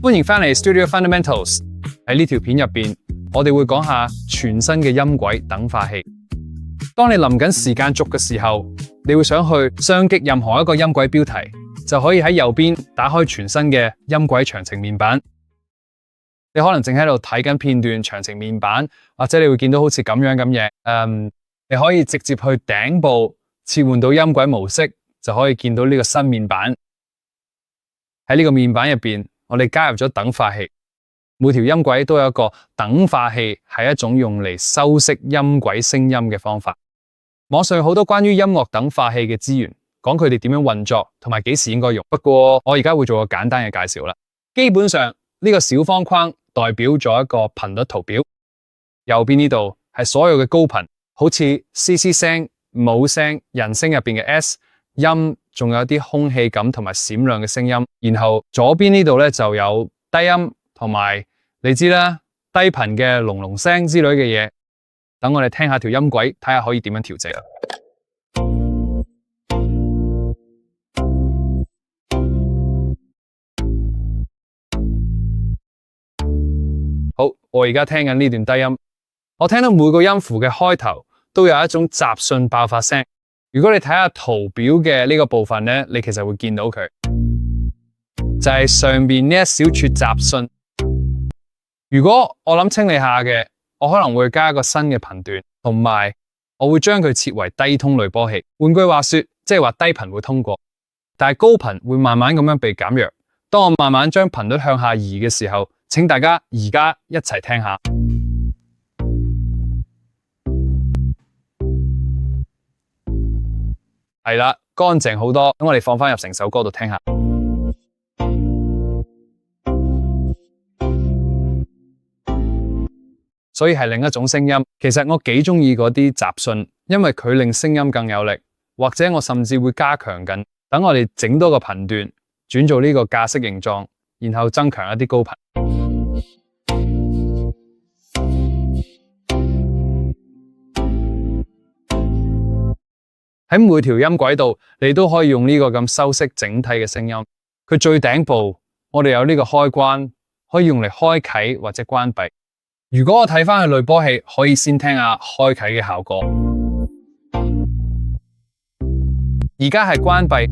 歡迎返嚟 Studio Fundamentals。喺呢條片入邊，我哋會講下全新嘅音軌等化器。當你臨緊時間軸嘅時候，你會想去雙擊任何一個音軌標題，就可以喺右邊打開全新嘅音軌詳情面板。你可能正喺度睇緊片段詳情面板，或者你會見到好似咁樣嘢。你可以直接去頂部切換到音軌模式，就可以見到呢個新面板。喺呢個面板入邊，我哋加入咗等化器。每條音軌都有一個等化器，係一種用嚟修飾音軌聲音嘅方法。網上有好多關於音樂等化器嘅資源，講佢哋點樣運作同埋幾時應該用。不過我而家會做個簡單嘅介紹啦。基本上呢個小方框代表咗一個頻率圖表，右邊呢度係所有嘅高頻，好似 CC 聲、母聲、人聲入邊嘅 S 音，仲有啲空氣感同埋閃亮嘅聲音。然後左邊呢度咧就有低音同埋你知啦，低頻嘅隆隆聲之類嘅嘢。等我哋聽下條音軌，睇下可以點樣調整。好，我而家聽緊呢段低音，我聽到每個音符嘅開頭都有一種雜訊爆發聲。如果你睇下圖表嘅呢個部分咧，你其實會見到佢，就係上邊呢一小撮雜訊。如果我諗清理下嘅，我可能會加一個新嘅頻段，同埋我會將佢設為低通濾波器。換句話說，即係話低頻會通過，但係高頻會慢慢咁樣被減弱。當我慢慢將頻率向下移嘅時候，請大家而家一齊聽下。係啦，乾淨好多。咁我哋放翻入成首歌度聽下。所以係另一種聲音。其實我幾中意嗰啲雜訊，因為佢令聲音更有力。或者我甚至會加強緊，等我哋整多個頻段，轉做呢個架式形狀，然後增強一啲高頻。喺每條音軌度，你都可以用呢個咁修飾整體嘅聲音。佢最頂部，我哋有呢個開關，可以用嚟開啟或者關閉。如果我睇返去濾波器，可以先聽下開啟嘅效果。而家係關閉。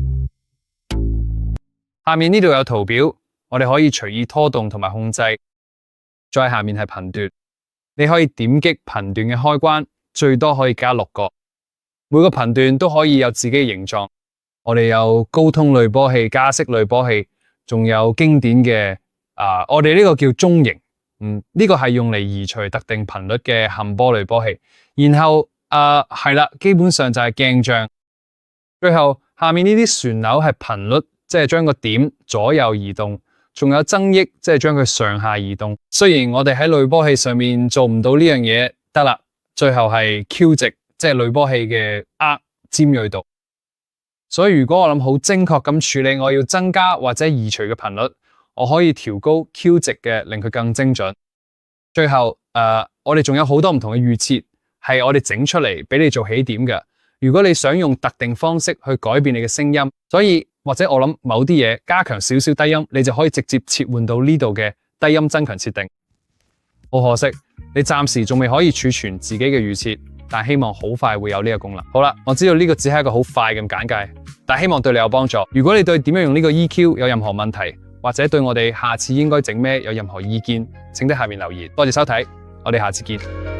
下面呢度有圖表，我哋可以隨意拖動同埋控制。再下面係頻段，你可以點擊頻段嘅開關，最多可以加6個。每個頻段都可以有自己嘅形狀。我哋有高通濾波器、加式濾波器，仲有經典嘅我哋呢個叫中型。呢個係用嚟移除特定頻率嘅冚波濾波器。然後係啦，基本上就係鏡像。最後下面呢啲旋鈕係頻率，即係將個點左右移動。仲有增益，即係將佢上下移動。雖然我哋喺濾波器上面做唔到呢樣嘢，得啦。最後係 Q 值，即係濾波器嘅尖銳度。所以如果我諗好精確咁處理我要增加或者移除嘅頻率，我可以調高 Q 值嘅，令佢更精準。最後我哋仲有好多唔同嘅預設，係我哋整出嚟俾你做起點嘅。如果你想用特定方式去改變你嘅聲音，所以或者我諗某啲嘢加強少少低音，你就可以直接切換到呢度嘅低音增強設定。好可惜，你暫時仲未可以儲存自己嘅預設，但希望好快會有呢個功能。好啦，我知道呢個只係一個好快嘅簡介，但希望對你有幫助。如果你對點樣用呢個 EQ 有任何問題，或者對我哋下次應該整咩有任何意見，請喺下面留言。多謝收睇，我哋下次見。